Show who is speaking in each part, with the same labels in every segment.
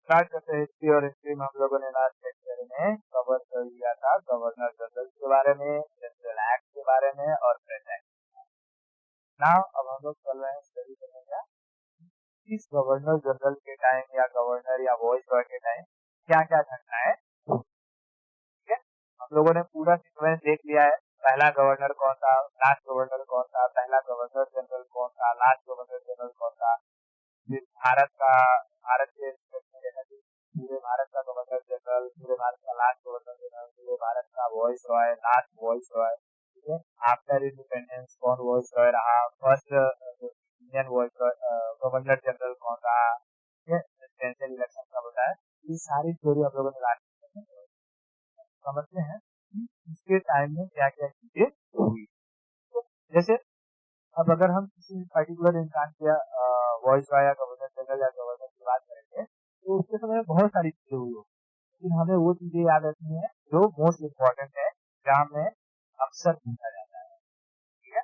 Speaker 1: Start करते हैं history. और हिस्ट्री में हम लोगों ने लास्ट लेक्चर में कवर कर लिया था गवर्नर जनरल के बारे में, जनरल एक्ट के बारे में और प्रेस एक्ट। नाउ अब हम लोग चल रहे हैं स्टडी करने का इस गवर्नर जनरल के टाइम या गवर्नर या वॉइस रॉय के टाइम क्या क्या घटना है। ठीक है, हम लोगों ने पूरा सीक्वेंस देख लिया है। पहला गवर्नर कौन था, लास्ट गवर्नर कौन था, पहला गवर्नर जनरल कौन था, लास्ट गवर्नर जनरल कौन था। फिर भारत के पूरे भारत का गवर्नर जनरल, पूरे भारत का लास्ट गवर्नर जनरल, पूरे भारत का voice Roy, last voice Roy. ठीक है, आफ्टर इंडिपेंडेंस कौन वॉइस रॉय रहा, first Indian voice Roy governor general कौन रहा। ठीक है, प्रेसिडेंशियल इलेक्शन कब होता है। ये सारी स्टोरी आप लोगों ने लास्ट में समझते हैं कि इसके टाइम में क्या क्या चीजें हुई। तो जैसे अब अगर हम किसी पर्टिकुलर इंसान के वॉइस रॉय या गवर्नर जनरल या गवर्नर की बात करेंगे तो उसके समय में बहुत सारी चीजें हुई होगी, लेकिन हमें वो चीजें याद रखनी है जो मोस्ट इम्पोर्टेंट है, जहाँ में अक्सर पूछा जाता है। ठीक है,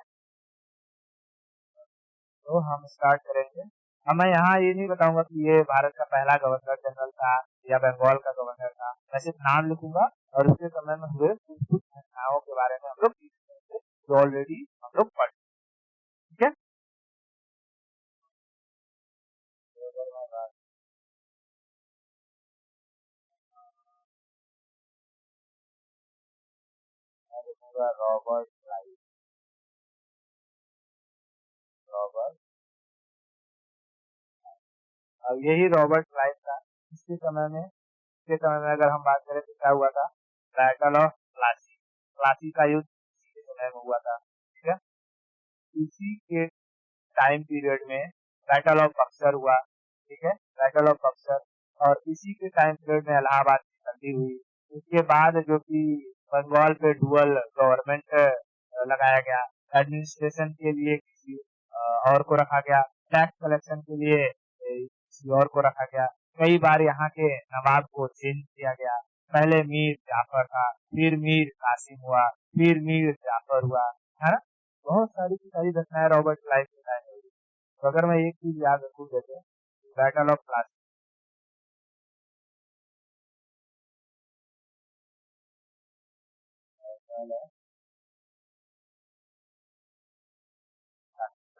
Speaker 1: तो हम स्टार्ट करेंगे। अब मैं यहाँ ये नहीं बताऊंगा कि ये भारत का पहला गवर्नर जनरल था या बंगाल का गवर्नर था। मैं सिर्फ नाम लिखूंगा और उसके समय में हुए कुछ कुछ घटनाओं के बारे में हम लोग जो ऑलरेडी हम लोग पढ़। ठीक है, तो अगर मैं बात लिखूंगा रॉबर्ट क्लाइव। रॉबर्ट, अब यही रॉबर्ट क्लाइव था। इसके समय में अगर हम बात करें तो क्या हुआ था, बैटल ऑफ प्लासी। प्लासी का युद्ध इसी के समय में हुआ था। ठीक है, इसी के टाइम पीरियड में बैटल ऑफ बक्सर हुआ। ठीक है, बैटल ऑफ बक्सर। और इसी के टाइम पीरियड में इलाहाबाद की संधि हुई। उसके बाद जो कि बंगाल पे डुअल गवर्नमेंट लगाया गया, एडमिनिस्ट्रेशन के लिए किसी और को रखा गया, टैक्स कलेक्शन के लिए किसी और को रखा गया। कई बार यहाँ के नवाब को चेंज किया गया। पहले मीर जाफर था, फिर मीर कासिम हुआ, फिर मीर जाफर हुआ, है ना। बहुत सारी की सारी घटनाएं रॉबर्ट क्लाइव के टाइम में हुई। तो अगर मैं एक चीज याद रखूँ, जैसे बैटल ऑफ प्लासी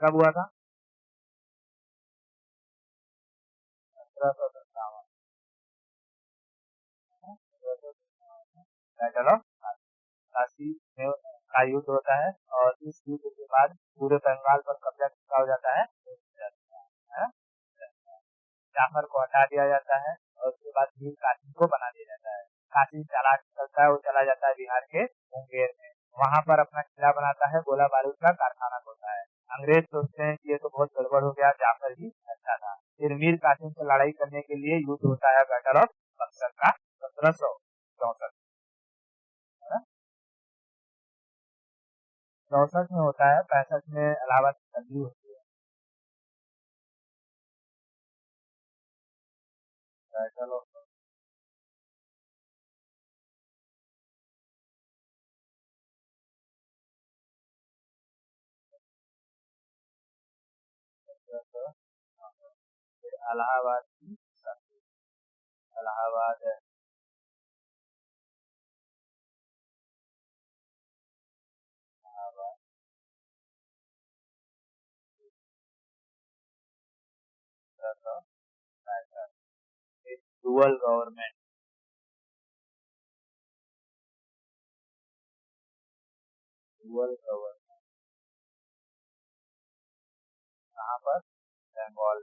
Speaker 1: कब हुआ था, 1757। बैटल ऑफ प्लासी में का युद्ध होता है और इस युद्ध के बाद पूरे बंगाल पर कब्जा किसका हो जाता है? जाफर को हटा दिया जाता है और उसके बाद मीर कासिम को बना दिया जाता है। कासिम चालाक निकलता है, वो चला जाता है बिहार के मुंगेर में। वहां पर अपना किला बनाता है, गोला बारूद का कारखाना खोलता है। अंग्रेज सोचते हैं कि ये तो बहुत गड़बड़ हो गया, जाफर ही अच्छा था। फिर मीर कासिम से लड़ाई करने के लिए युद्ध होता है बैटल ऑफ बक्सर का 1764। 64 में होता है, 65 में इलाहाबाद की संधि होती है। बैटल ऑफ बक्सर, फिर इलाहाबाद की संधि। Allahabad Allahabad dual government, dual government कहाँ पर, बंगाल,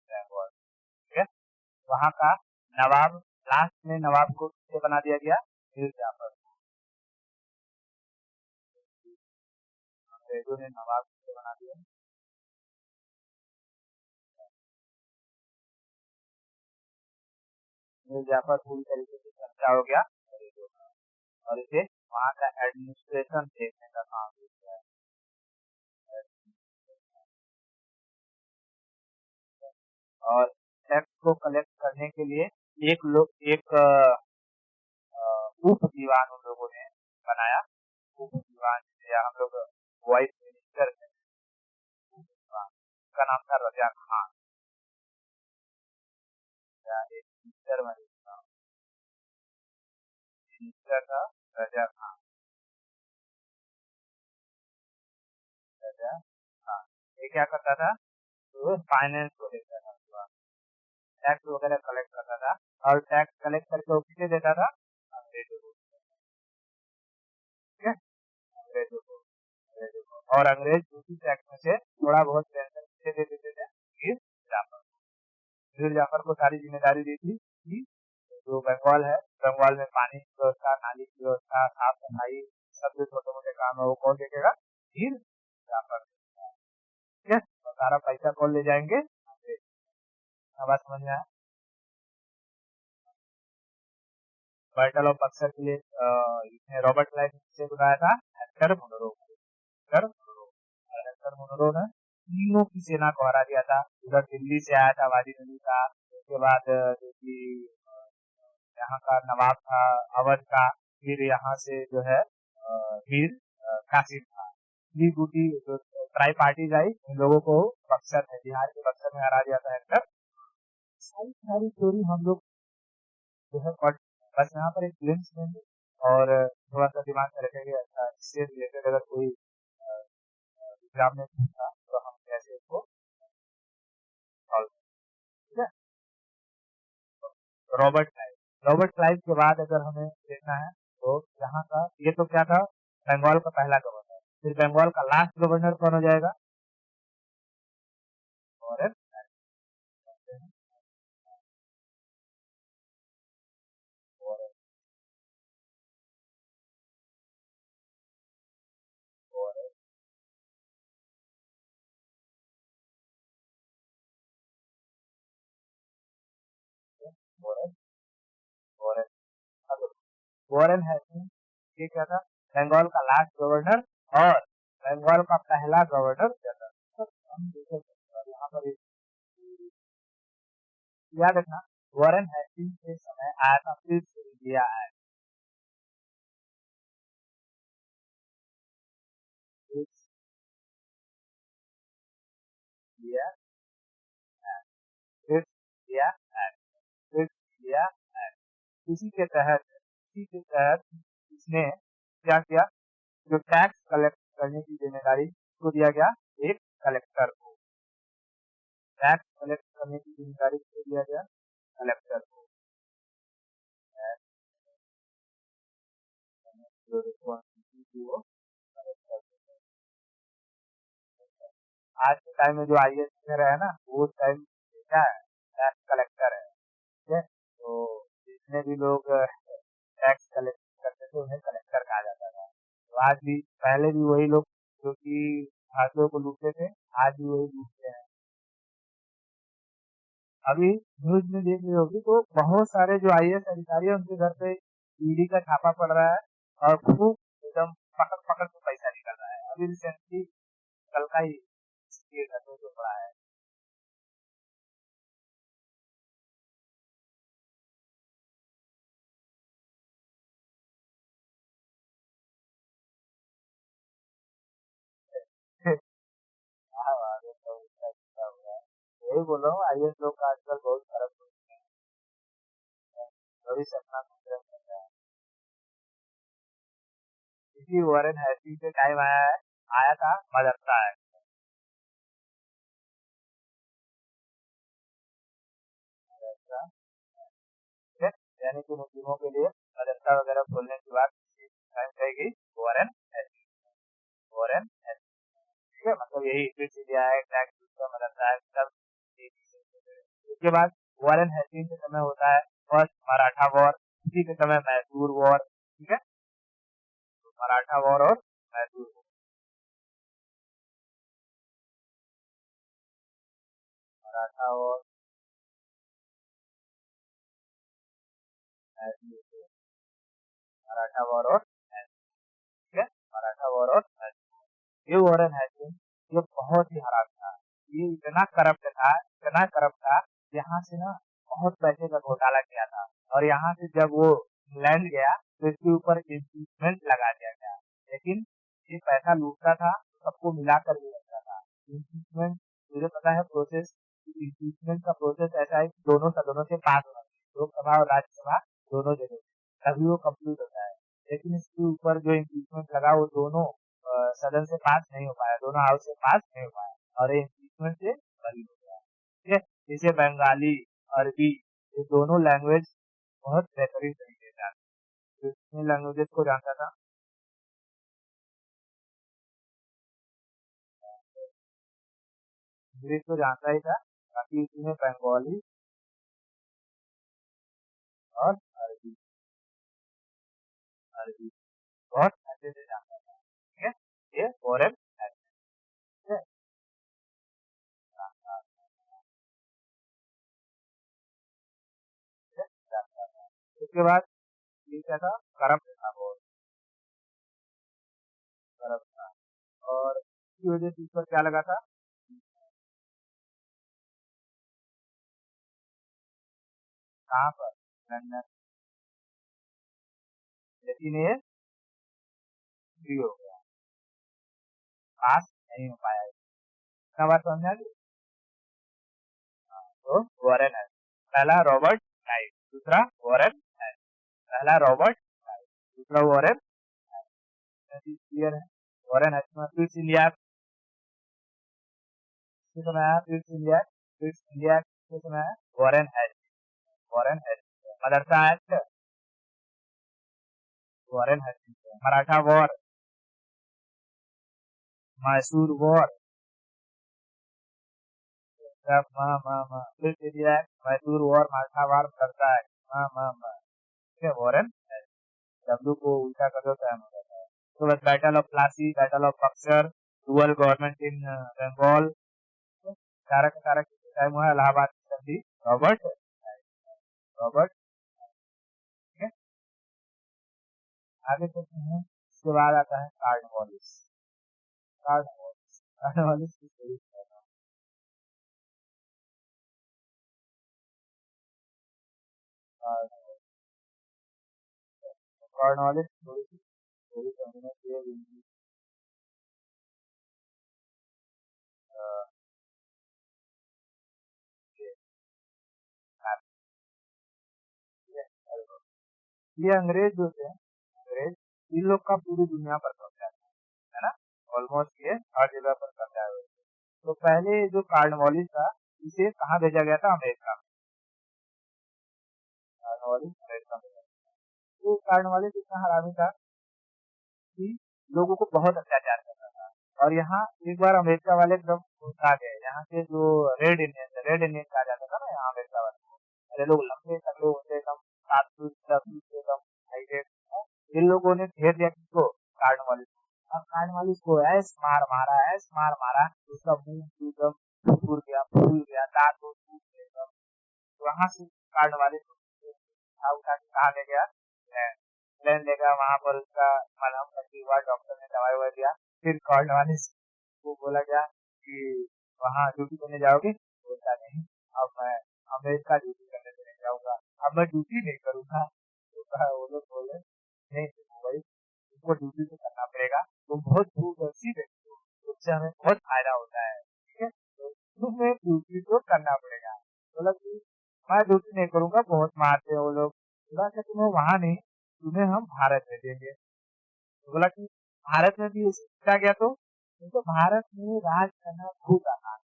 Speaker 1: बंगाल। ठीक है, वहाँ का नवाब, लास्ट में नवाब को किसे बना दिया गया, मीर जाफर। अंग्रेजों ने नवाब किसे बना दिया, मीर जाफर पूरी तरीके से कब्जा हो गया अंग्रेजों का। और इसे वहाँ का एडमिनिस्ट्रेशन देखने का काम किया है। और टैक्स को कलेक्ट करने के लिए एक उप दीवान उन लोगों ने बनाया। उप दीवान जिसे हम लोग वॉइस मिनिस्टर, का नाम था रजा खान। या एक मिनिस्टर मैं देखता हूँ, मिनिस्टर था रजा खान, रजा खान। ये क्या करता था, तो फाइनेंस को देखता था, पूरा टैक्स वगैरह कलेक्ट करता था, और टैक्स कलेक्ट करके वो किसे देता था, अंग्रेजों को, ठीक है, अंग्रेजों को, अंग्रेजों को। और अंग्रेज उसी टैक्स में से थोड़ा बहुत पेंशन किसे दे देते थे, मीर जाफर। मीर जाफर को सारी जिम्मेदारी दी थी कि जो बंगाल है, बंगाल में पानी की व्यवस्था, नाली की व्यवस्था, साफ सफाई, सब जो छोटे मोटे काम है वो कौन देखेगा, मीर जाफर देखेगा, ठीक है। और सारा पैसा कौन ले जाएंगे, अंग्रेज। बात समझ में आया। बैटल ऑफ बक्सर के लिए इसने रॉबर्ट क्लाइव से बुलाया था, हेक्टर मुनरो को, हेक्टर मुनरो। और हेक्टर मुनरो ने तीनों की सेना को हरा दिया था। उधर दिल्ली से आया था वादी नदी का, उसके बाद जो कि यहाँ का नवाब था अवध का, फिर यहाँ से जो है मीर कासिम था। ये बूटी जो ट्राई पार्टीज आई, इन लोगों को बक्सर में, बिहार के बक्सर में हरा दिया था हेक्टर। सारी सारी स्टोरी हम लोग जो है बस यहाँ पर एक ग्लिम्स लेंगे और थोड़ा सा दिमाग में रखेंगे, अच्छा इससे रिलेटेड अगर कोई एग्जाम में पूछा तो हम कैसे इसको सॉल्व, ठीक है। रॉबर्ट क्लाइव, रॉबर्ट क्लाइव के बाद अगर हमें देखना है तो यहाँ का, ये तो क्या था, बंगाल का पहला गवर्नर। फिर बंगाल का लास्ट गवर्नर कौन हो जाएगा, Warren Hastings, Warren, Warren, Warren, Warren, Warren Hastings, ये क्या था, बंगाल का लास्ट गवर्नर और बंगाल का पहला गवर्नर जनरल। तो हम देख सकते हैं यहाँ पर याद रखना, वॉरेन हेस्टिंग्स के समय आया था fifth India act, fifth India act, fifth India act, fifth India act. इसी के तहत इसने क्या किया, जो टैक्स कलेक्ट करने की जिम्मेदारी को दिया गया एक कलेक्टर को, टैक्स कलेक्ट करने की जिम्मेदारी को दिया गया कलेक्टर को, जो रिस्पॉन्सिबिलिटी थी वो कलेक्टर को। आज के टाइम में जो आईएएस में है ना, वो उस टाइम क्या है, टैक्स कलेक्टर है, ठीक है। तो जितने भी लोग टैक्स कलेक्ट करते थे उन्हें कलेक्टर कहा जाता था। तो आज भी, पहले भी वही लोग जो कि भारतीयों को लूटते थे, आज भी वही लूटते हैं। अभी न्यूज में देख रही होगी तो बहुत सारे जो आईएएस अधिकारी है उनके घर पे ईडी का छापा पड़ रहा है और खूब एकदम पकड़ पकड़ के पैसा निकल रहा है। अभी रिसेंटली कल का ही ये घर में जो पड़ा है। हाँ, आगे तो इसका क्या हुआ है, यही बोल रहा हूँ, आईएएस लोग का आजकल बहुत फर्क हो गया है, भविष्य अपना सोच रहे हैं। इसी वॉरेन हेस्टिंग के टाइम आया है, आया था मदरसा एक्ट, मदरसा, ठीक है, यानी कि मुस्लिमों के लिए मदरसा वगैरह खोलने की बात टाइम कही गई वॉरेन हेस्टिंग, वॉरेन हेस्टिंग, ठीक है। मतलब यही फिर इंडिया एक्ट, टैक्स सिस्टम, मदरसा एक्ट, सब उसके बाद वॉरेन हेस्टिंग के समय होता है फर्स्ट मराठा वॉर, उसी के समय मैसूर वॉर, ठीक है। तो मराठा वॉर और Mysore war, Maratha war, Mysore war, Maratha war और मैसूर, ठीक है, मराठा वॉर और मैसूर। ये वॉरेन हेस्टिंग ये बहुत ही हराम था, ये इतना करप्ट था, इतना करप्ट था, यहाँ से ना बहुत पैसे का घोटाला किया था। और यहाँ से जब वो इंग्लैंड गया तो इसके ऊपर इम्पीचमेंट लगा दिया गया, लेकिन ये पैसा लूटता था, सबको मिलाकर भी रखता था। इम्पीचमेंट मुझे पता है प्रोसेस इम्पीचमेंट का प्रोसेस ऐसा है कि दोनों सदनों से पास होना चाहिए, लोकसभा और राज्यसभा दोनों जगह से, तभी वो कंप्लीट होता है। लेकिन इसके ऊपर जो इम्पीचमेंट लगा वो दोनों सदन से पास नहीं हो पाया, दोनों हाउस से पास नहीं हो पाया और ये इम्पीचमेंट से बरी हो गया। ठीक है, जैसे बंगाली, अरबी, ये दोनों लैंग्वेज बहुत बेहतरीन तरीके से आती है। तो इन लैंग्वेजेस को जानता था। इंग्लिश तो जानता ही था, बाकी इसमें बंगाली और अरबी, अरबी बहुत अच्छे से जानता था। ठीक है, ये फॉरेन लैंग्वेज है। हाँ, हाँ, ठीक है, जानता था। उसके बाद ये क्या था, करप्ट था बहुत, करप्ट था। और इसकी वजह से इस पर क्या लगा था, कहाँ पर, लंदन, लेकिन ये फ्री हो गया, पास नहीं हो पाया। इतना बात समझ आ गई। तो वॉरेन है, पहला रॉबर्ट नाइट, दूसरा वॉरेन है, पहला रॉबर्ट नाइट, दूसरा वॉरेन है। क्लियर है, वॉरेन है फिर इंडिया किसने सुनाया, फिर इंडिया, फिर इंडिया किसने सुनाया, वॉरेन है, वॉरेन है। मदरसा एक्ट, वॉरेन है। मराठा वॉर, मैसूर वॉर, सब फिर India act, Mysore war, Maratha war, मदरसा एक्ट, ठीक है, वॉरेन है। डब्ल्यू को उल्टा कर दो टाइम हो जाता है। तो बस battle of Plassey, battle of Buxar, dual government in Bengal, सारा का सारा टाइम हुआ है इलाहाबाद की संधि, रॉबर्ट, रॉबर्ट। ठीक है, आगे चलते हैं। इसके बाद आता है कार्नवालिस, कार्नवालिस, कार्नवालिस की स्टोरी। कार्नवालिस थोड़ी सी स्टोरी समझने के लिए हिंदी, ये ये अंग्रेज जो थे, अंग्रेज, इन लोग का पूरी दुनिया पर कब्जा था, है ना, ऑलमोस्ट ये हर जगह पर कब्जा हुए थे। तो पहले जो कार्नवालिस था, इसे कहाँ भेजा गया था, अमेरिका में, कार्नवालिस अमेरिका में। तो कार्नवालिस इतना हरामी था कि लोगों को बहुत अत्याचार करता था। और यहाँ एक बार अमेरिका वाले एकदम घुस आ गए, यहाँ के जो रेड इंडियन कहा जाता था ना यहाँ अमेरिका वाले को, अरे लोग लंबे तगड़े होते एकदम, 7 फीट 10 फीट एकदम हाइटेड। इन लोगों ने घेर दिया किसको, कार्नवालिस को। और कार्नवालिस को ऐस मार मारा, ऐस मार मारा, उसका मुंह एकदम फूल गया, फूल गया, दांत टूट गए एकदम। वहां से कार्नवालिस को उठा उठा के कहा ले गया, इंग्लैंड ले गया, वहां पर उसका मलहम पट्टी हुआ, डॉक्टर ने दवाई ववाई दिया। फिर कॉर्नवालिस को बोला गया कि वहाँ ड्यूटी करने जाओगे, बोलता नहीं, अब मैं अमेरिका ड्यूटी करने तो नहीं जाऊंगा, अब मैं ड्यूटी नहीं करूंगा। तो वो लोग बोले नहीं भाई, तुमको ड्यूटी तो करना पड़ेगा, तुम बहुत दूरदर्शी व्यक्ति हो, उससे हमें बहुत फायदा होता है, ठीक है, तो तुम्हें ड्यूटी तो करना पड़ेगा। बोला कि मैं ड्यूटी नहीं करूंगा, बहुत मारते हैं वो लोग। बोला कि तुम्हें वहां नहीं, तुम्हें हम भारत में देंगे। तो बोला कि भारत में भी ऐसे किया गया तो भारत में राज करना बहुत आसान,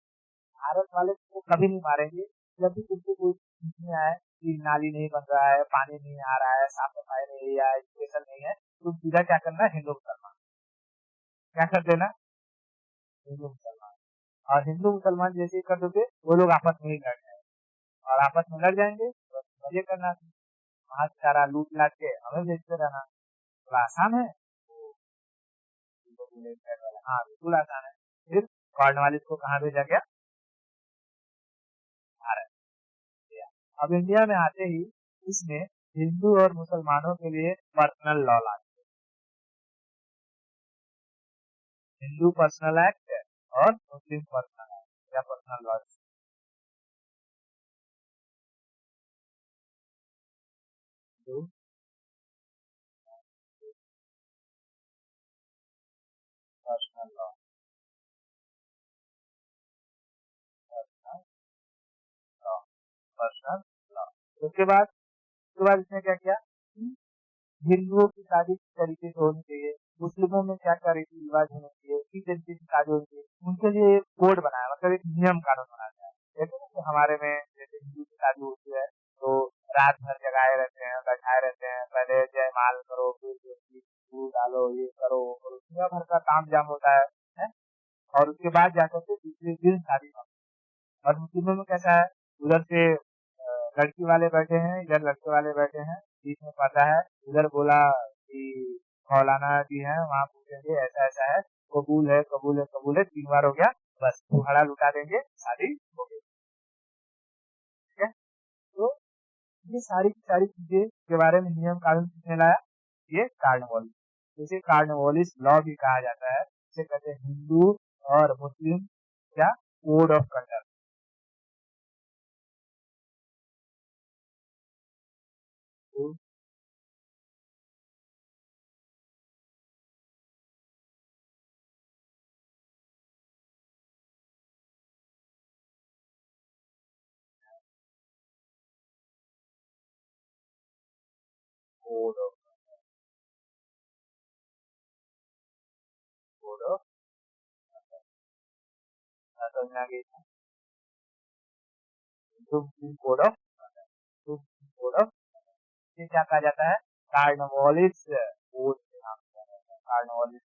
Speaker 1: भारत वाले तुमको कभी नहीं मारेंगे। जब भी तुमको कोई पूछने आए कि नाली नहीं बन रहा है, पानी नहीं आ रहा है, साफ सफाई नहीं है, एजुकेशन नहीं है, तुम सीधा क्या करना, हिंदू मुसलमान, क्या कर देना, हिंदू मुसलमान। और हिंदू मुसलमान जैसे ही कर दोगे, वो लोग आपस में ही लड़ जाएंगे, और आपस में लड़ जाएंगे तो मजे करना, वहां से सारा लूट लाट के हमें भेजते रहना, थोड़ा आसान है। हाँ बिल्कुल आसान है। फिर कॉर्नवालिस को कहाँ भेजा गया, भारत गया। अब इंडिया में आते ही इसने हिंदू और मुसलमानों के लिए पर्सनल लॉ ला दिया, हिंदू पर्सनल एक्ट और मुस्लिम पर्सनल एक्ट या personal law. Hindu personal law, personal law. उसके बाद इसने क्या किया कि हिंदुओं की शादी किस तरीके से होनी चाहिए, मुस्लिमों में क्या क्या रीति रिवाज होने चाहिए, किस तरीके की शादी होनी चाहिए, उनके लिए एक कोड बनाया, मतलब एक नियम कानून बनाया गया है। जैसे ना कि हमारे में जैसे हिंदू की शादी होती है तो रात भर जगाए रहते हैं, बैठाए रहते हैं, पहले जयमाल करो, फिर ज्योति फूल डालो, ये करो वो करो, दुनिया भर का ताम झाम होता है? और उसके बाद जाकर के दूसरे दिन शादी होती है। और मुस्लिमों में कैसा है, उधर से लड़की वाले बैठे हैं, इधर लड़के वाले बैठे हैं, बीच में पर्दा है, उधर बोला कि मौलाना जी हैं, वहाँ पूछेंगे ऐसा ऐसा है, कबूल है कबूल है कबूल है, 3 बार हो गया, बस कुहड़ा लुटा देंगे, शादी हो गई। ठीक है, तो ये सारी की सारी चीजें के बारे में नियम कानून किसने लाया, ये कार्नवालिस। इसे कार्नवालिस लॉ भी कहा जाता है। इसे कहते हैं हिंदू और मुस्लिम क्या code of conduct. Code of code of समझ में आ गई? हिंदू मुस्लिम कोड ऑफ कोड ऑफ ये क्या कहा जाता है, कार्नवालिस कोड के नाम से जाना जाता है, कार्नवालिस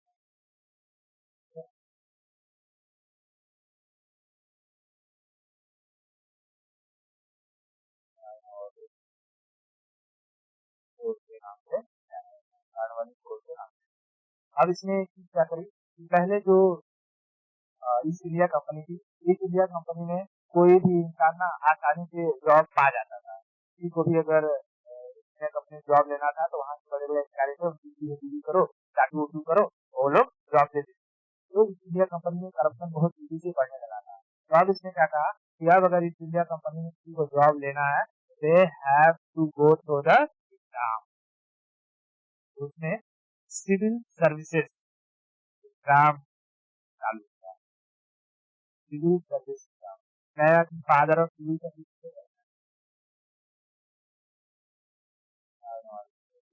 Speaker 1: कोड के नाम से जाना जाता है, कार्नवालिस कोड के नाम से। अब इसने एक चीज क्या करी कि पहले जो ईस्ट इंडिया कंपनी थी, ईस्ट इंडिया कंपनी में कोई भी इंसान ना आसानी से जॉब पा जाता था। किसी को भी अगर ईस्ट इंडिया कंपनी में जॉब लेना था तो वहाँ के बड़े बड़े अधिकारी थे, उनकी डील करो, चाटू वटू करो, वो लोग जॉब दे देते। तो ईस्ट इंडिया कंपनी में करप्शन बहुत तेजी से बढ़ने लगा था। तो अब इसने क्या कहा कि अब अगर ईस्ट इंडिया कंपनी में किसी को जॉब लेना है, they have to go through the exam. उसने सिविल सर्विसेज एग्जाम चालू किया, सिविल सर्विस एग्जाम। क्या फादर ऑफ सिविल सर्विस,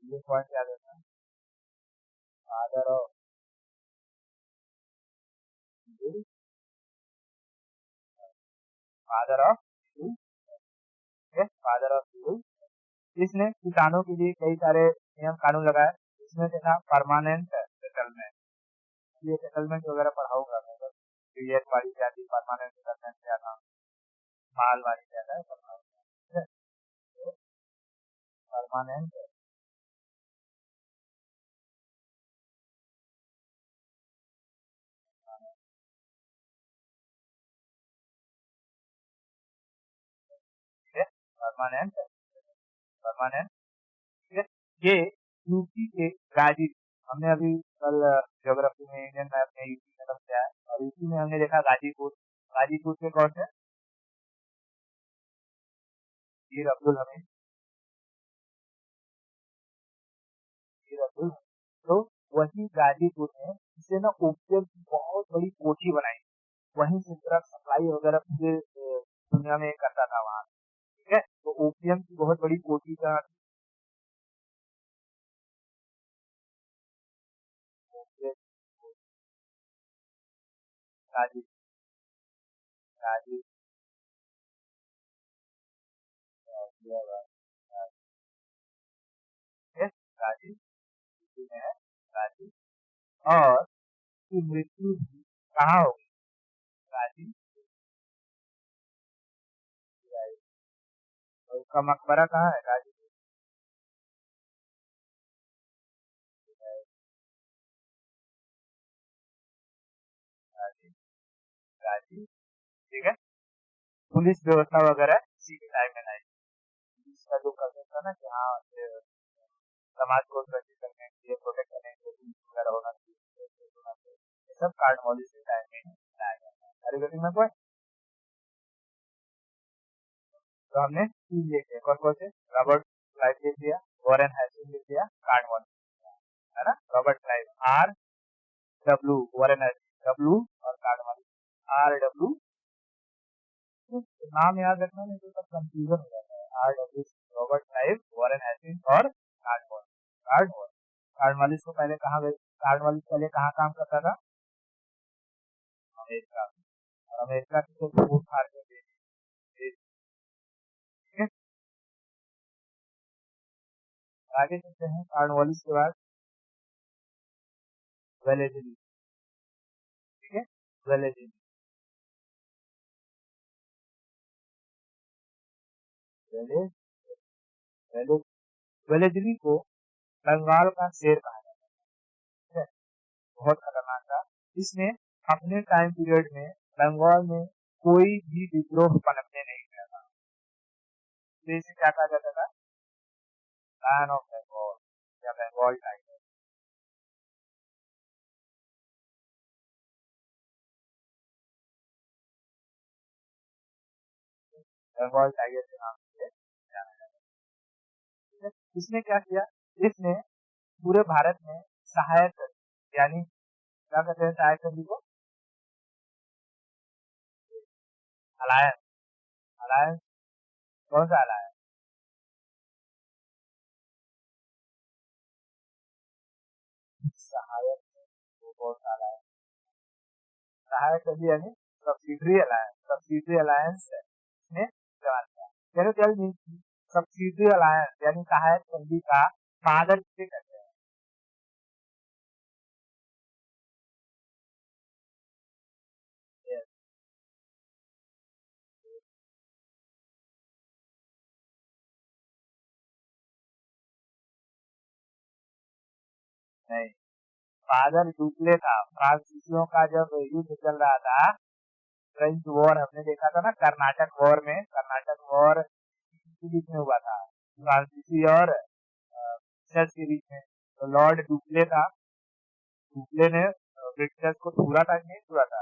Speaker 1: ये पॉइंट याद रखना, father of civil, father of civil, father of civil. इसने किसानों के लिए कई सारे नियम कानून लगाए। इसमें से था परमानेंट सेटलमेंट। ये सेटलमेंट वगैरह पढ़ा होगा, पीएस वाली क्या थी, परमानेंट सेटलमेंट क्या था, माल वाली क्या था, परमानेंट परमानेंट परमानेंट। ठीक है, ये यूपी के गाजीपुर, हमने अभी कल ज्योग्राफी में इंडियन मैप में यूपी का नाम क्या है, और यूपी में हमने देखा गाजीपुर। गाजीपुर के कौन से, मीर अब्दुल हमीद, मीर अब्दुल हमीद। तो वही गाजीपुर में इसे ना ओपियम की बहुत बड़ी कोठी बनाई, वहीं से ड्रग सप्लाई वगैरह पूरे दुनिया में करता था वहाँ। ठीक है, तो ओपियम की बहुत बड़ी कोठी का गाजी गाजी गाजी में है, गाजी। और की मृत्यु भी कहाँ होगी, गाजी, और उसका मकबरा कहाँ है, गाजी, गाजी, गाजी। ठीक है, पुलिस व्यवस्था वगैरह इसी के टाइम में आई। पुलिस का जो कर्तव्य था ना कि हाँ समाज को सुरक्षित करने के लिए, प्रोटेक्ट करने के लिए पुलिस वगैरह होना चाहिए, ये सब कार्डमोलिस के टाइम में लाया गया था। अरे गति में कोई, तो हमने तीन लिख दिया, कौन कौन से, रॉबर्ट क्लाइव लिख दिया, वॉरेन हेस्टिंग लिख दिया, कार्डमोलिस, है ना, Robert Clive R W, Warren Hastings W, और कार्डमोलिस आर डब्ल्यू। तो नाम याद रखना नहीं तो सब कंफ्यूजन हो जाता है। RW Robert Clive Warren Hastings और कार्डवालिस को पहले कहाँ कार्डवालिस पहले कहाँ काम करता था? अमेरिका। और अमेरिका की तो खूब हार के ठीक है। आगे चलते हैं कार्डवालिस के बाद वेलेजली। ठीक है, वेलेजली वेले वेले वेलेजली को बंगाल का शेर कहा जाता है। बहुत खतरनाक था। इसने अपने टाइम पीरियड में बंगाल में कोई भी विद्रोह पनपने नहीं दिया था। तो इसे क्या कहा जाता था? लायन ऑफ बंगाल या बंगाल टाइगर। बंगाल टाइगर के नाम से जाना जाता है। इसने क्या किया? इसने पूरे भारत में सहायक यानी क्या कहते हैं सहायक सभी को? अलायंस। अलायंस कौन सा अलायंस? सहायक वो कौन सा अलायंस? सहायक सभी यानी सब्सिडरी अलायंस है इसने इस्तेमाल किया। चलो टेल मी सब्सिडरी अलायंस यानी सहायक संधि का फादर किसे कहते हैं? Yes, नहीं, फादर डुप्ले था। फ्रांसीसियों का जब युद्ध चल रहा था, फ्रेंच वॉर हमने देखा था ना, कर्नाटक वॉर में, कर्नाटक वॉर के बीच में हुआ था फ्रांसीसी और ब्रिटिशर्स के बीच में। तो लॉर्ड डुप्ले था, डुप्ले ने ब्रिटिशर्स को छुरा था कि नहीं छुरा था?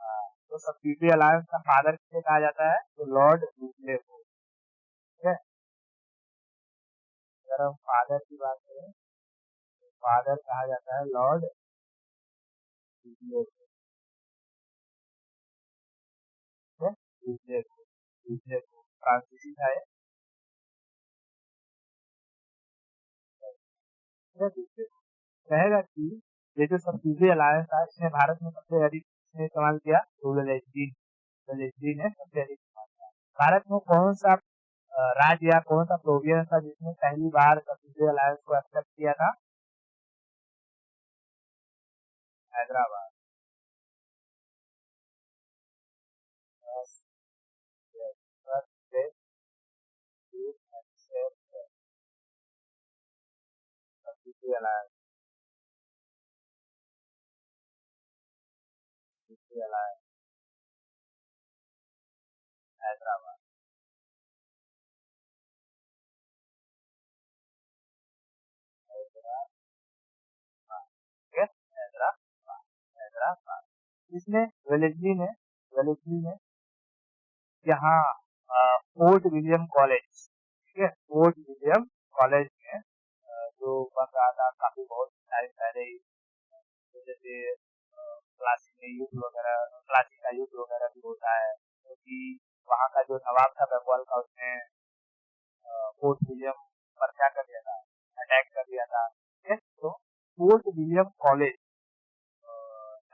Speaker 1: हाँ, तो सब्सिडी अलायंस का फादर किसे कहा जाता है? तो लॉर्ड डुप्ले को। ठीक है, अगर हम फादर की बात करें तो फादर कहा जाता है लॉर्ड डुप्ले को। ठीक है, डुप्ले को फ्रांसीसी था ये। ठीक है, डुप्ले को कहेगा कि ये जो सब्सिडी अलायंस था इसने भारत में सबसे अधिक इसने इस्तेमाल किया तो वेलेस्ली ने सबसे अधिक इस्तेमाल किया। भारत में कौन सा राज्य या कौन सा प्रोविंस था जिसने पहली बार सब्सिडी अलायंस को एक्सेप्ट किया था? Hyderabad. Yes, yes, first state to accept the subsidy alliance, subsidy alliance, Hyderabad. Hyderabad. ठीक है, हैदराबाद। हैदराबाद इसने वेलेस्ली ने यहाँ फोर्ट विलियम कॉलेज, ठीक है, फोर्ट विलियम कॉलेज में जो बन रहा था काफी बहुत टाइम पहले ही, जैसे प्लासी में युद्ध वगैरह, प्लासी का युद्ध वगैरह भी होता है, क्योंकि वहाँ का जो नवाब था बंगाल का उसने फोर्ट विलियम पर क्या कर दिया था? अटैक कर दिया था। ठीक है, तो फोर्ट विलियम कॉलेज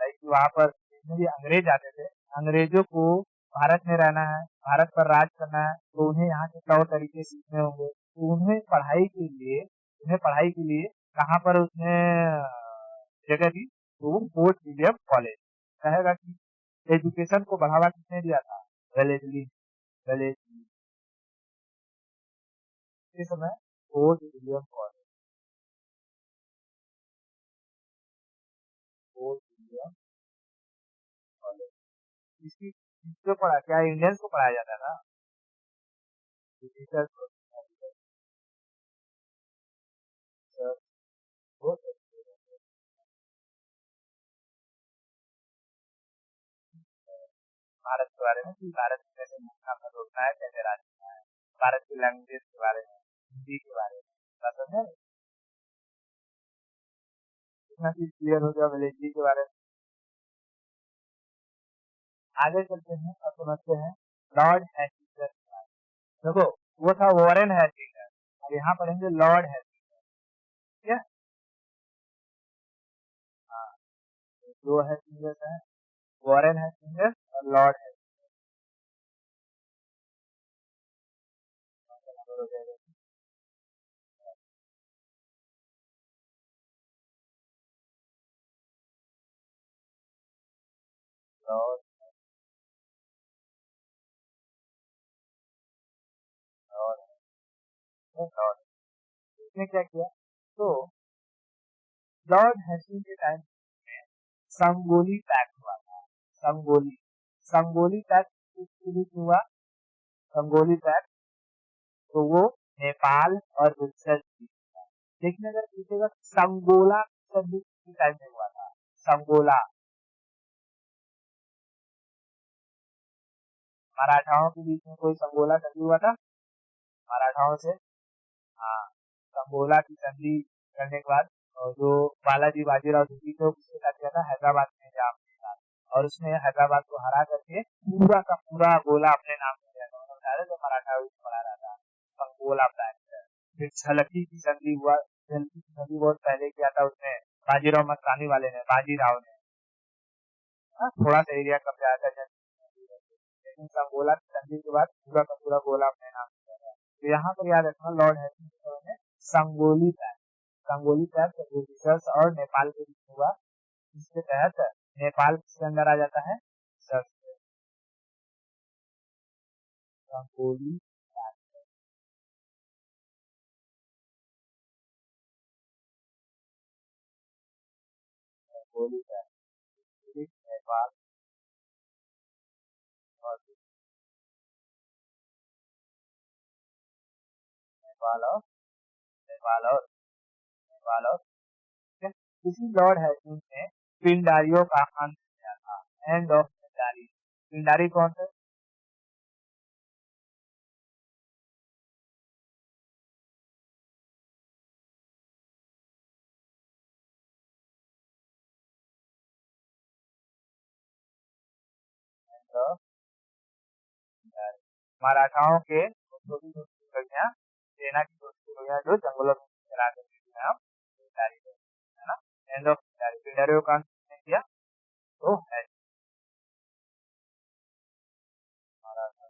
Speaker 1: लाइक वहाँ पर जितने भी अंग्रेज आते थे, अंग्रेजों को भारत में रहना है, भारत पर राज करना है, तो उन्हें यहाँ के तौर तरीके सीखने होंगे, तो उन्हें पढ़ाई के लिए कहाँ पर उसने जगह दी? तो वो फोर्ट विलियम कॉलेज कहेगा कि एजुकेशन को बढ़ावा किसने दिया था? वेलेस्ली। वेलेस्ली के समय fort William college, fort William college इसकी किसको पढ़ा? क्या इंडियंस को पढ़ाया जाता था? ब्रिटिशर्स को। वो भारत के बारे में कि भारत में कैसे मुक्ता का होता है, कैसे राज करना है, भारत की लैंग्वेज के बारे में, हिंदी के बारे में पसंद है। इतना चीज क्लियर हो गया वेलेस्ली के बारे में। आगे चलते हैं और समझते हैं लॉर्ड हैस्टिंग्स। देखो वो था वॉरेन हैस्टिंग्स, अब यहाँ पढ़ेंगे लॉर्ड हैस्टिंग्स। ठीक है, हाँ, दो हैस्टिंग्स है, वॉरेन हैस्टिंग्स और Lord Hastings. Lord Lord Lord इसने क्या किया, तो लॉर्ड हैस्टिंग्स के टाइम में संगोली पैक्ट हुआ था। संगोली संगोली पैक्ट किस बीच में हुआ? संगोली पैक्ट, तो वो नेपाल और रूस के बीच में था। लेकिन अगर पूछेगा संगोला शब्द किस टाइम में हुआ था? संगोला मराठाओं के बीच में कोई संगोला संधि हुआ था मराठाओं से। हाँ, संगोला की संधि करने के बाद जो बालाजी बाजीराव द्वितीय थे उसके साथ किया था हैदराबाद में निजाम के साथ, और उसने हैदराबाद को हरा करके पूरा का पूरा गोला अपने नाम में लिया था। उन्होंने बताया था जो मराठा बना रहा था संगोला प्लान। फिर छलकी की संधि हुआ, छलकी की संधि बहुत पहले किया था उसने बाजीराव मस्तानी वाले ने, बाजीराव ने। हाँ, थोड़ा सा एरिया कब्जा था लेकिन संगोला की संधि के बाद पूरा का पूरा गोला अपने नाम किया था। तो यहाँ पर याद रखना लॉर्ड हैस्टिंग्स ने Sugauli pact, Sugauli pact Britishers और नेपाल के बीच हुआ, जिसके तहत नेपाल किसके अंदर आ जाता है? Search Sugauli pact, Sugauli pact Nepal और नेपाल और नेपाल और नेपाल और ठीक है? इसी लॉर्ड हैस्टिंग्स ने पिंडारियों का अंत किया था, एंड ऑफ पिंडारी। पिंडारी कौन थे? एंड ऑफ पिंडारी, मराठाओं के छोटी छोटी टुकड़ियां, सेना की छोटी टुकड़ियां जो जंगलों में चला करती थी, नाम पिंडारी है ना। एंड ऑफ पिंडारी, पिंडारियों का अंत किसने किया? तो है मराठा।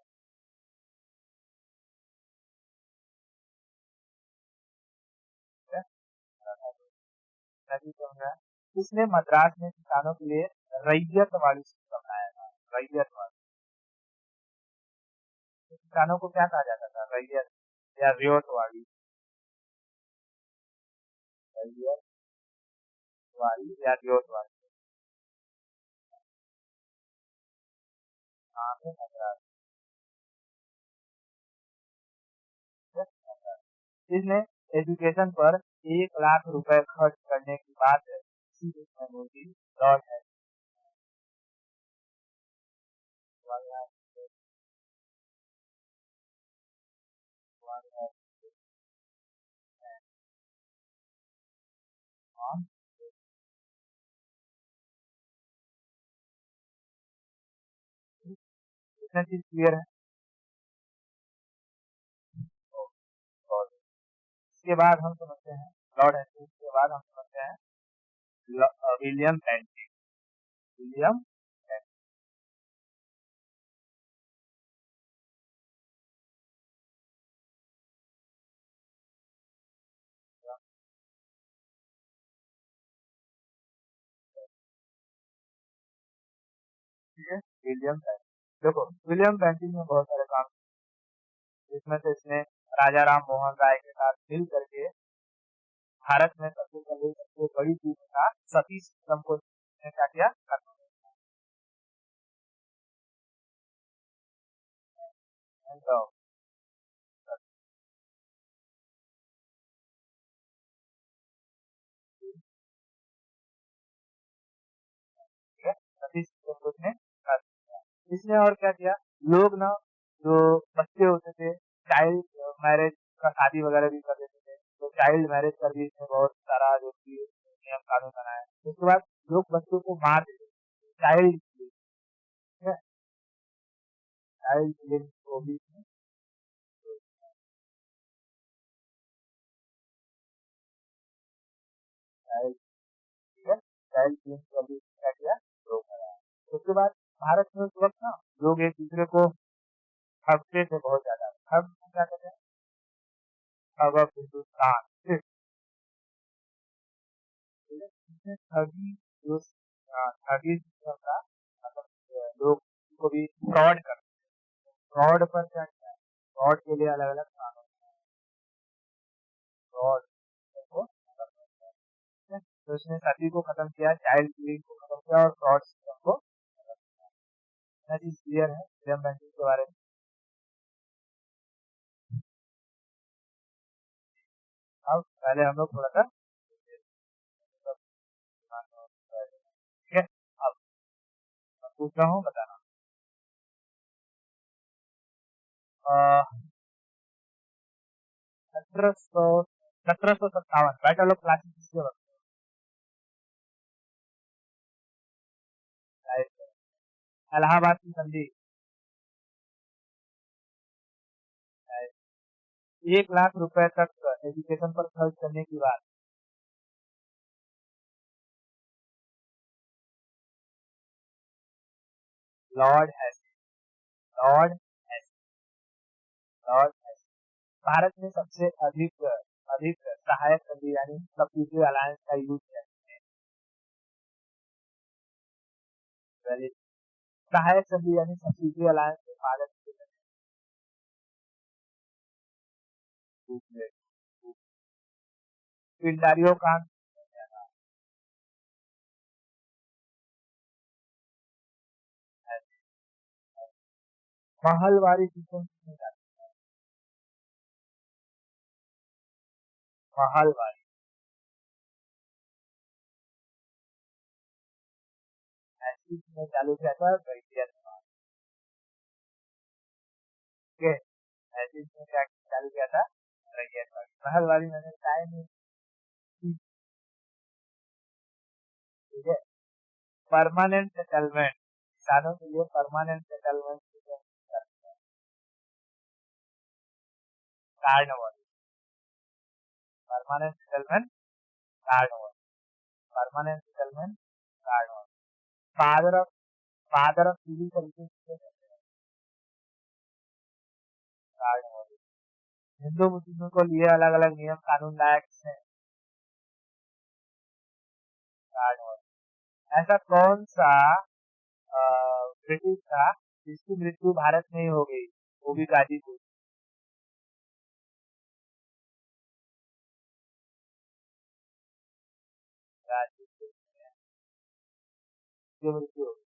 Speaker 1: ठीक है, मराठा को नदी समझा। किसने मद्रास में किसानों के लिए रैयत वाली सिस्टम बनाया था? रैयत वाली, तो किसानों को क्या कहा जाता था? रैयत या रियोत वाली, रैयत वाली या रियोत वाली। हाँ, तो मद्रास, ठीक है, मद्रास। इसने एजुकेशन पर 1 लाख रुपए खर्च करने की बात है इसी देश में मोदी लॉर्ड है। इतना चीज क्लियर है। और इसके बाद हम समझते हैं लॉर्ड हेस्टिंग्स के बाद हम समझते हैं विलियम बेंटिक। विलियम बेंटिक है, विलियम बेंटिक। देखो विलियम बेंटिक ने बहुत सारे काम, जिसमें से इसने राजा राम मोहन राय के साथ मिल करके भारत में सबसे पहले सबसे बड़ी चीज था सती सिस्टम को इसने क्या किया, खत्म किया। ठीक है, सती सिस्टम को इसने खत्म किया। इसने और क्या किया, लोग ना जो बच्चे होते थे चाइल्ड मैरिज का शादी वगैरह भी कर देते थे, तो चाइल्ड मैरिज कर भी इसने बहुत सारा जो कि नियम कानून बनाया। उसके बाद लोग बच्चों को मार देते थे चाइल्ड, ठीक है, चाइल्ड लिंक को भी इसमें चाइल्ड, ठीक है, चाइल्ड लिंक को भी क्या किया, ड्रॉ करा। उसके बाद भारत में उस वक्त ना लोग एक दूसरे को ठगते थे बहुत ज्यादा। ठग क्या कहते हैं, ठग ऑफ हिंदुस्तान, ठीक है। इसमें ठगी जो ठगी सिस्टम था, मतलब लोग को भी फ्रॉड कर, फ्रॉड पर क्या किया, फ्रॉड के लिए अलग अलग कानून, फ्रॉड को खत्म किया, ठीक है। तो इसने सती को खत्म किया, चाइल्ड किलिंग को खत्म किया और फ्रॉड सिस्टम को खत्म किया। चीज क्लियर है फ्रीडम बैंकिंग के बारे में। अब पहले हम लोग थोड़ा सा, ठीक है। अब मैं पूछ रहा हूँ, बताना। 1757 बैटल ऑफ प्लासी किसके वक्त हुआ? इलाहाबाद की संधि। 1 लाख रुपए तक एजुकेशन पर खर्च करने की बात। Lord Hussey, Lord Hussey, Lord Hussey. Bharat में सबसे अधिक अधिक सहायक संधि यानी सब्सिडी अलायंस का यूज किया। पहले सहायक संधि यानी सब्सिडी अलायंस में भारत के पिंडारियों का महलवारी सिस्टम किसने चालू, महलवारी ऐसी ने चालू किया था ब्रिटिश, ठीक है। ऐसी ने क्या चालू किया था, ब्रिटिश। महलवारी मैंने टाइम नहीं, ठीक है। परमानेंट सेटलमेंट, किसानों के लिए परमानेंट सेटलमेंट कार्ड हुआ, परमानेंट सेटलमेंट कार्ड हुआ, परमानेंट सेटलमेंट कार्ड हुआ। Father of, father of civil services कार्ड हुआ। हिंदू मुस्लिमों को लिए अलग अलग नियम कानून लाया किसने, कार्ड हुआ। ऐसा कौन सा ब्रिटिश था जिसकी मृत्यु भारत में ही हो गई, वो भी गाजीपुर, गाजीपुर में उसकी मृत्यु हो गई।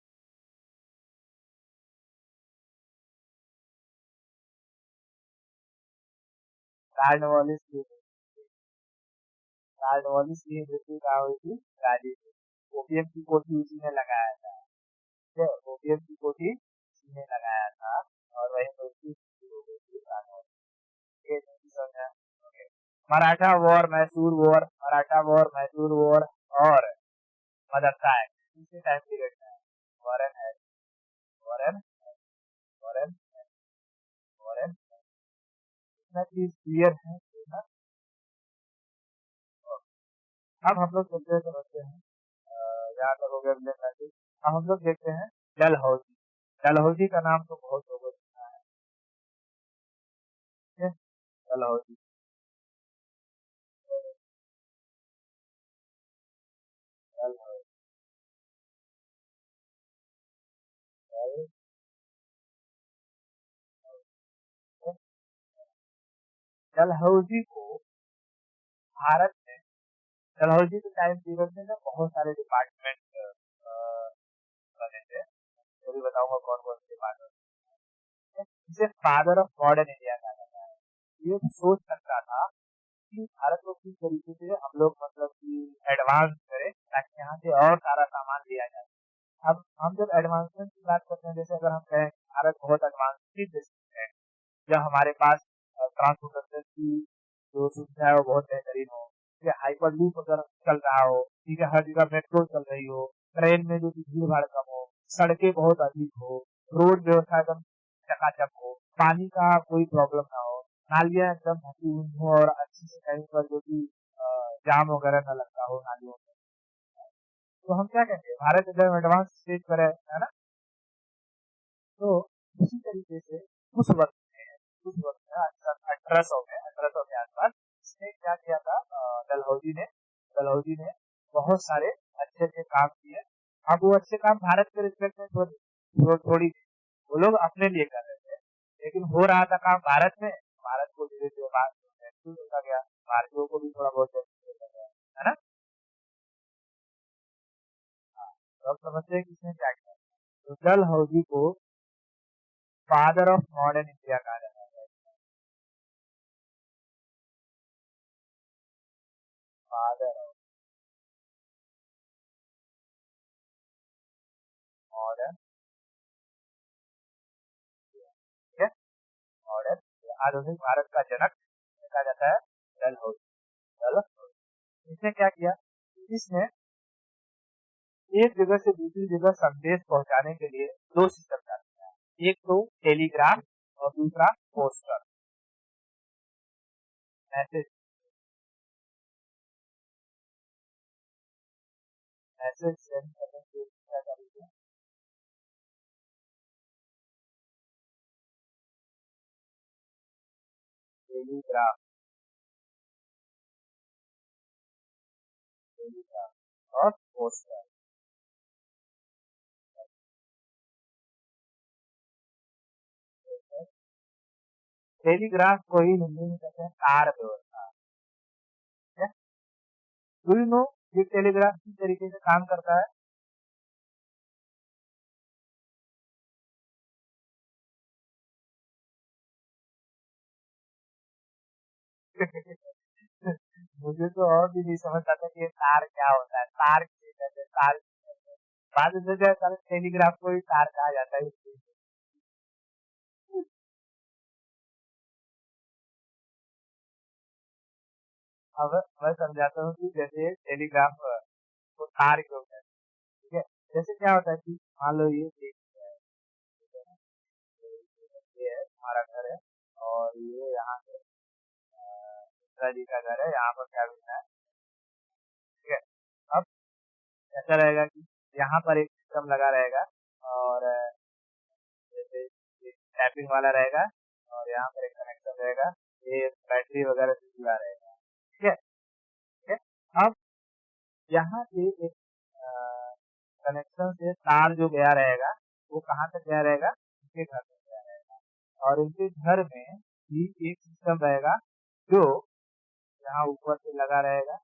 Speaker 1: कार्नवालिस की, कार्नवालिस की मृत्यु कहाँ हुई थी, गाजीपुर। ओपीएम की कोठी उसी ने लगाया था, ठीक है, ओपीएम की कोठी उसी ने लगाया था और वही मृत्यु उसकी हो गई थी कार्नवालिस। ये नहीं समझा, okay. Maratha war, Mysore war, Maratha war, Mysore war और मदरसा एक्ट किसके टाइम पीरियड में है? वॉरेन है, वॉरेन, वॉरेन, वॉरेन। इतना चीज क्लियर है ना। अब हम लोग चलते हैं, समझते हैं, यहाँ तक हो गया विलियम मैसेज। अब हम लोग देखते हैं डलहौजी। डलहौजी का नाम तो बहुत लोगों ने सुना है, ठीक है? डलहौजी, डलहौजी, डलहौजी को भारत में, डलहौजी के टाइम पीरियड में ना बहुत सारे डिपार्टमेंट बने थे, वो भी बताऊंगा कौन कौन से डिपार्टमेंट। इसे फादर ऑफ मॉडर्न इंडिया कहा जाता है। ये सोच सकता था कि भारत को किस तरीके से हम लोग मतलब कि एडवांस करें ताकि यहाँ से और सारा सामान लिया जाए। अब हम जब एडवांसमेंट की बात करते हैं, जैसे अगर हम कहें भारत बहुत एडवांस है, जब हमारे पास ट्रांसपोर्टेशन की जो सुविधा है वो बहुत बेहतरीन हो, ठीक है, हाइपर लूप अगर चल रहा हो, ठीक है, हर जगह मेट्रो चल रही हो, ट्रेन में जो कि भीड़ भाड़ कम हो, सड़कें बहुत अधिक हो, रोड व्यवस्था एकदम चकाचक हो, पानी का कोई प्रॉब्लम ना हो, नालियां एकदम ढकी हुई हो और अच्छी से कहीं पर जो कि जाम वगैरह न लगता हो नालियों में, तो हम क्या कहेंगे भारत एकदम एडवांस स्टेज पर है ना। तो इसी तरीके से उस वक्त में 1800 के आसपास इसने क्या किया था, डलहौजी ने बहुत सारे अच्छे अच्छे काम किए। अब वो अच्छे काम भारत के रिस्पेक्ट में थोड़ी थे, वो लोग अपने लिए कर रहे थे, लेकिन हो रहा था काम भारत में, भारत को धीरे धीरे महसूस होता गया, भारतीयों को भी थोड़ा बहुत महसूस होता गया, है ना। हाँ, तो अब समझते हैं कि इसने क्या किया। तो डलहौजी को फादर ऑफ मॉडर्न इंडिया कहा जाता है। फादर ऑफ मॉडर्न, ठीक है, मॉडर्न आधुनिक भारत का जनक कहा जाता है डलहौजी। डलहौजी इसने क्या किया, इसने एक जगह से दूसरी जगह संदेश पहुंचाने के लिए दो सिस्टम चालू किया, एक तो टेलीग्राफ और दूसरा पोस्टर, मैसेज मैसेज सेंड करने के लिए क्या चालू किया, टेलीग्राफ टेलीग्राफ और पोस्टर। टेलीग्राफ को ही हिंदी में कहते हैं तार व्यवस्था, ठीक है। डू यू नो ये टेलीग्राफ किस तरीके से काम करता है। मुझे तो और भी नहीं समझ आता कि ये तार क्या होता है, तार किसे कहते हैं, तार किसे कहते हैं। बाद में सोचा सारे टेलीग्राफ को ही तार कहा जाता है इसलिए। अब मैं समझाता हूँ कि जैसे टेलीग्राफ को तार क्यों कहते हैं, ठीक है। जैसे क्या होता है कि मान लो ये एक ये है हमारा घर है, और ये यहाँ से मिश्रा जी का घर है, यहाँ पर क्या मिलना है, ठीक है। अब ऐसा रहेगा कि यहाँ पर एक सिस्टम लगा रहेगा, और जैसे टैपिंग वाला रहेगा, और यहाँ पर एक कनेक्शन रहेगा, ये बैटरी वगैरह से जुड़ा रहेगा, ठीक है, ठीक है। अब यहाँ से एक कनेक्शन से तार जो गया रहेगा वो कहाँ तक गया रहेगा, उनके घर तक गया रहेगा, और उनके घर में भी एक सिस्टम रहेगा जो यहाँ ऊपर से लगा रहेगा,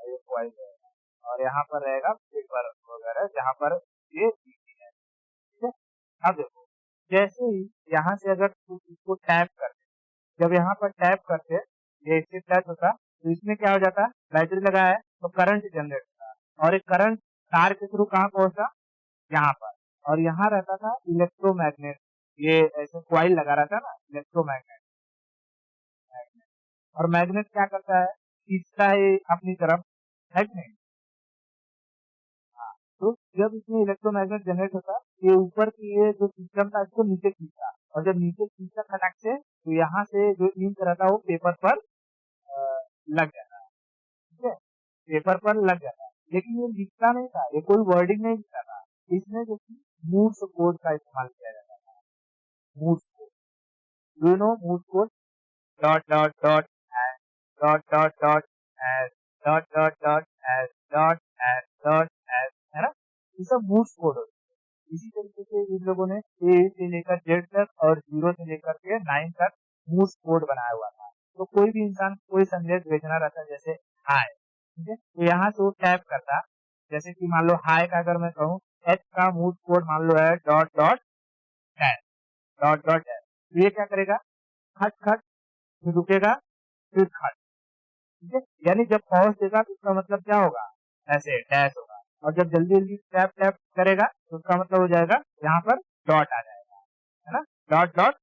Speaker 1: ये कॉइल रहेगा, और यहाँ पर रहेगा पेपर वगैरह जहाँ पर ये बिजली है, ठीक है। अब देखो जैसे ही यहाँ से अगर तुम इसको टैप करते, जब यहाँ पर टैप करते ये इससे टच होता, तो इसमें क्या हो जाता, बैटरी लगा है तो करंट जनरेट होता, और एक करंट तार के थ्रू कहाँ पहुंचता, यहाँ पर, और यहाँ रहता था इलेक्ट्रोमैग्नेट, ये ऐसे क्वाइल लगा रहता ना इलेक्ट्रोमैग्नेट, और मैग्नेट क्या करता है, खींचता है अपनी तरफ, है कि नहीं। हाँ, तो जब इसमें इलेक्ट्रोमैग्नेट जनरेट होता, ये ऊपर की ये जो सिस्टम था इसको नीचे खींचता, और जब नीचे खींचता खटक से, तो यहाँ से जो इंक रहता है वो पेपर पर लग जाता है, ठीक है, पेपर पर लग जाता है, लेकिन ये लिखता नहीं था, ये कोई वर्डिंग नहीं लिखता था, इसमें जो कि मूड्स कोड का इस्तेमाल किया जाता था, moods code, you know moods code, dot dot dot S dot dot dot S dot dot dot S dot S dot S, है ना, ये सब मूड्स कोड होते हैं। इसी तरीके से इन लोगों ने ए से लेकर जेड तक और जीरो से लेकर के 9 तक मूड्स कोड बनाया हुआ था। तो कोई भी इंसान कोई संदेश भेजना रहता है, जैसे हाय, ठीक है, तो यहाँ से वो टैप करता, जैसे कि मान लो हाय का अगर मैं कहूँ, एच का मूड्स कोड मान लो है dot dot dash, dot dot dash, तो ये क्या करेगा, खट खट, फिर रुकेगा, फिर खट, ठीक है, यानी जब पहुंच देगा तो उसका मतलब क्या होगा, ऐसे डैश होगा, और जब जल्दी जल्दी टैप टैप करेगा तो उसका मतलब हो जाएगा यहाँ पर डॉट आ जाएगा, है ना, डॉट डॉट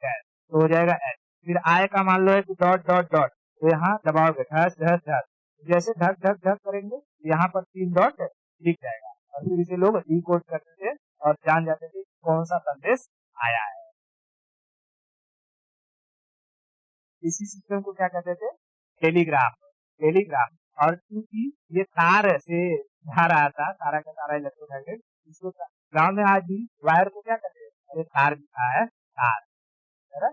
Speaker 1: डैश, तो हो जाएगा एच। फिर आय का मान लो है कि डॉट डॉट डॉट, तो यहाँ दबाओगे धस धस धस, जैसे धक धक धक करेंगे यहाँ पर 3 डॉट दिख जाएगा, और फिर इसे लोग डी कोड करते थे और जान जाते थे कौन सा संदेश आया है। इसी सिस्टम को क्या कहते थे? टेलीग्राफ। टेलीग्राफ। और क्योंकि ये तार से जा रहा था, सारा का सारा इलेक्ट्रोमैग्नेट, इसको गांव में आज भी वायर को क्या कहते हैं? अरे तार दिखा है, तार, है ना?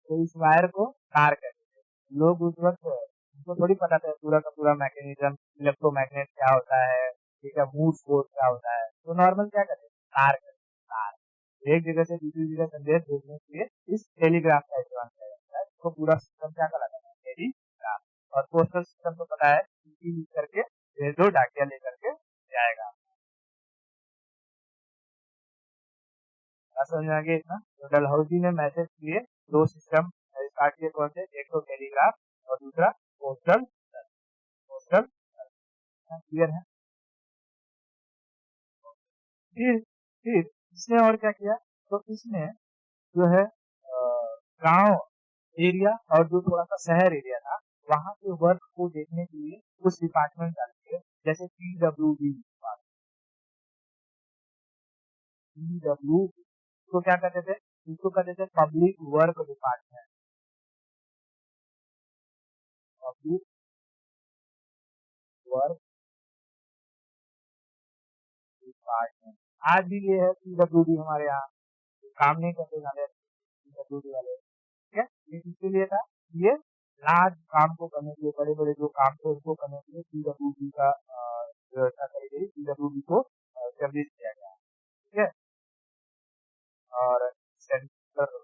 Speaker 1: तो इस वायर को तार कहते थे। लोग उस वक्त उनको थोड़ी पता था पूरा का पूरा मैकेनिज्म, इलेक्ट्रोमैग्नेट क्या होता है, ठीक है, मूव फोर्स क्या होता है, तो नॉर्मल क्या कहते हैं? तार कहते हैं, तार। एक जगह से दूसरी जगह संदेश भेजने के लिए इस टेलीग्राफ का इस्तेमाल किया जाता है। तो पूरा सिस्टम क्या कहलाता है? टेलीग्राफ। और पोस्टल सिस्टम तो पता है, चिट्ठी लिख करके भेज दो, डाकिया लेकर के जाएगा। समझ में आ गया इतना? तो डलहौजी ने मैसेज किए, दो सिस्टम स्टार्ट किए, कौन से? एक तो टेलीग्राफ और दूसरा पोस्टल। पोस्टल क्लियर है? फिर इसने और क्या किया? तो इसने जो है गांव एरिया और जो थोड़ा सा शहर एरिया था, वहां के वर्क को देखने के लिए कुछ डिपार्टमेंट डाल दिए, जैसे PWD। PW को क्या कहते थे? इसको कहते थे public work department. Public work department. आज भी ये है PWD हमारे यहाँ, काम नहीं करते वाले PWD वाले, ठीक है? ये किसके लिए था? ये लार्ज काम को करने के लिए, बड़े बड़े जो काम थे उसको करने के लिए PWD का व्यवस्था करी गई, PWD को स्टेब्लिश किया गया, ठीक है? और सेंटर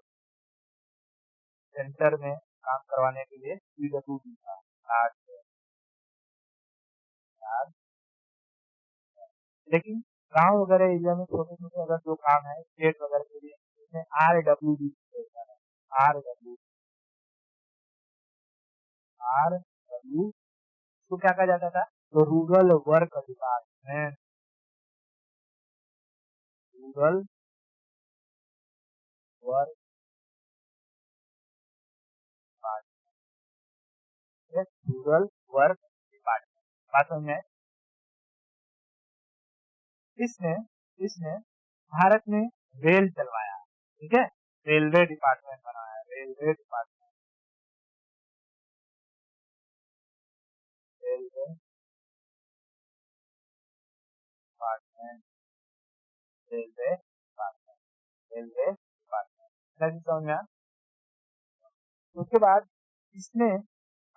Speaker 1: सेंटर में काम करवाने के लिए PWD था, लार्ज। लेकिन गांव वगैरह एरिया में छोटे छोटे अगर जो काम है स्टेट वगैरह के लिए, इसमें RWD होता है। RW RW को क्या कहा जाता था? तो rural work department. Rural work department, rural work department. बात समझ में? इसने इसने भारत में रेल चलवाया, ठीक है? रेलवे डिपार्टमेंट बनाया, railway department. Railway department. Railway department. Railway department समझ में आया? उसके बाद इसने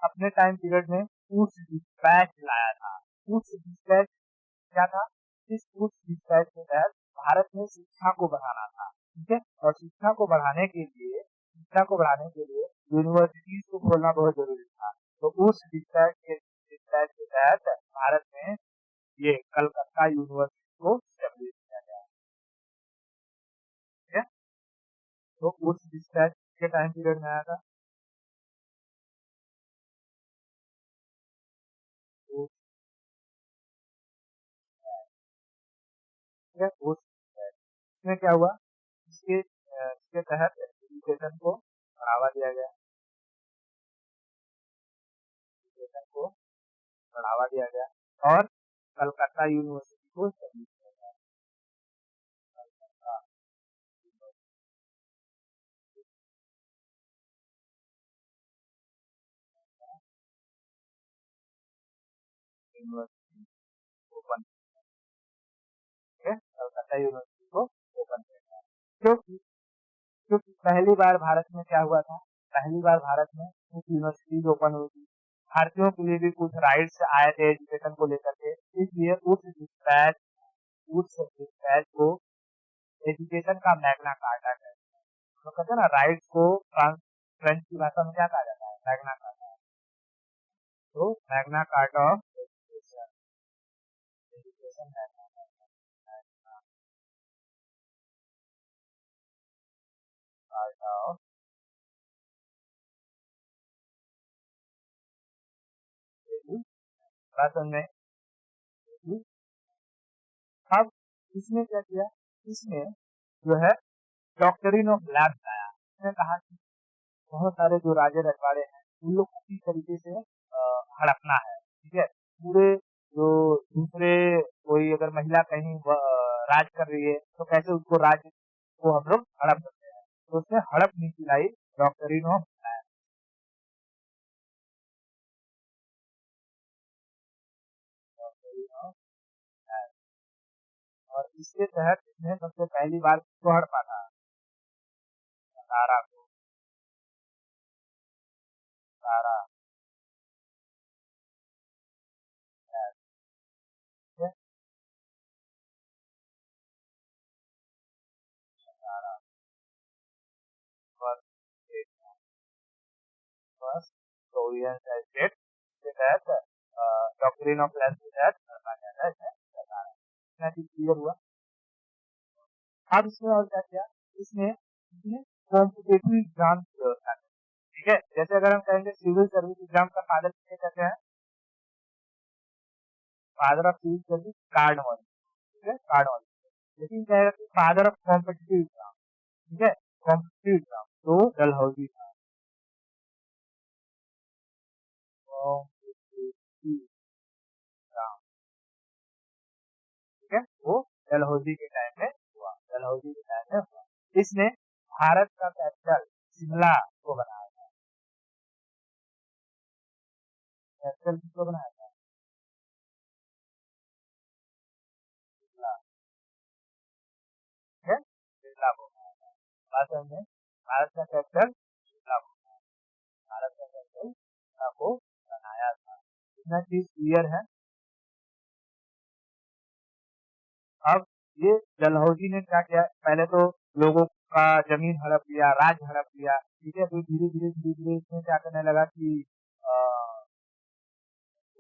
Speaker 1: अपने टाइम पीरियड में उस डिस्पैच लाया था। उस डिस्पैच क्या था? इस उस डिस्पैच के तहत भारत में शिक्षा को बढ़ाना था, ठीक है? और शिक्षा को बढ़ाने के लिए यूनिवर्सिटीज को खोलना बहुत जरूरी था। तो उस डिस्पैच के तहत भारत में ये कलकत्ता यूनिवर्सिटी को स्टेब्लिश किया गया, ठीक है? तो उस डिस्पैच के टाइम पीरियड में आया था। उस इसमें क्या हुआ? इसके तहत एजुकेशन को बढ़ावा दिया गया, एजुकेशन को बढ़ावा दिया गया और कलकत्ता यूनिवर्सिटी को स्टेब्लिश किया गया। कलकत्ता यूनिवर्सिटी ओपन, ठीक है? कलकत्ता यूनिवर्सिटी को ओपन किया गया, क्योंकि क्योंकि पहली बार भारत में क्या हुआ था? पहली बार भारत में कुछ यूनिवर्सिटीज ओपन हुई थी, भारतीयों के लिए भी कुछ राइट्स आए थे एजुकेशन को लेकर के, इसलिए उस डिस्पैच को एजुकेशन का मैग्ना कार्टा कहते हैं। तो कहते हैं ना, राइट्स को फ्रेंच की भाषा में क्या कहा जाता है? Magna Carta. तो Magna Carta of education, education Magna Carta of education. में अब इसने क्या किया? इसने जो है डॉक्टरीन ऑफ लैब लाया। इसने कहा कि बहुत सारे जो राजे रजवाड़े हैं उन लोग को किस तरीके से हड़पना है, ठीक है? पूरे जो दूसरे कोई अगर महिला कहीं राज कर रही है, तो कैसे उसको राज्य को हम लोग हड़प सकते हैं, तो उसने हड़प नीति लाई doctrine of man. Doctrine of man, और इसके तहत इसने सबसे पहली बार किसको हड़पा था? सारा को। सारा, ठीक है, सारा first state, first Providence state, इसके तहत डॉक्ट्रिन ऑफ लैंड के तहत हड़पा गया था इसमें सारा। इतना चीज क्लियर हुआ। अब इसमें और क्या किया इसने? इसने कॉम्पिटेटिव एग्जाम की व्यवस्था की। ठीक है, जैसे अगर हम कहेंगे सिविल सर्विस एग्जाम का फादर किसे कहते हैं? फादर ऑफ सिविल सर्विस कार्डमल, ठीक है, कार्डमल। लेकिन कहेगा कि फादर ऑफ कॉम्पिटिटिव एग्जाम, ठीक है, कॉम्पिटिटिव एग्जाम, तो डलहौजी था। कॉम्पिटिटिव एग्जाम, ठीक है, वो डलहौजी के टाइम में हुआ, डलहौजी के टाइम में हुआ। इसने भारत का कैपिटल शिमला को बनाया था। कैपिटल किसको बनाया था? शिमला, ठीक है, शिमला को बनाया था। बात समझे? भारत का कैपिटल शिमला को, भारत का कैपिटल शिमला को बनाया था। इतना चीज क्लियर है। अब ये डलहौजी ने क्या किया? पहले तो लोगों का जमीन हड़प लिया, राज हड़प लिया, ठीक है, फिर धीरे धीरे धीरे धीरे इसमें क्या करने लगा कि अ,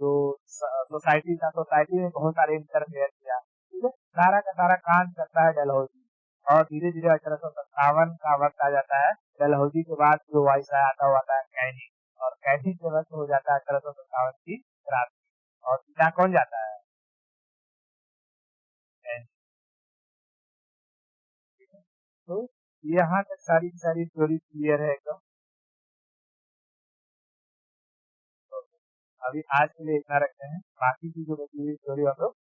Speaker 1: जो सोसाइटी था, सोसाइटी में बहुत सारे इंटरफेयर किया, ठीक है, सारा का सारा कांड करता है डलहौजी। और धीरे धीरे 1857 का वक्त आ जाता है। डलहौजी के बाद जो वायसराय आता हुआ आता है कैनी, और कैनी के वक्त हो जाता है 1857 की क्रांति। और यहाँ कौन जाता है? कैनी, ठीक है। तो यहाँ तक सारी की सारी स्टोरी क्लियर है एकदम। तो अभी आज के लिए इतना रखते हैं, बाकी की जो बची हुई स्टोरी हम लोग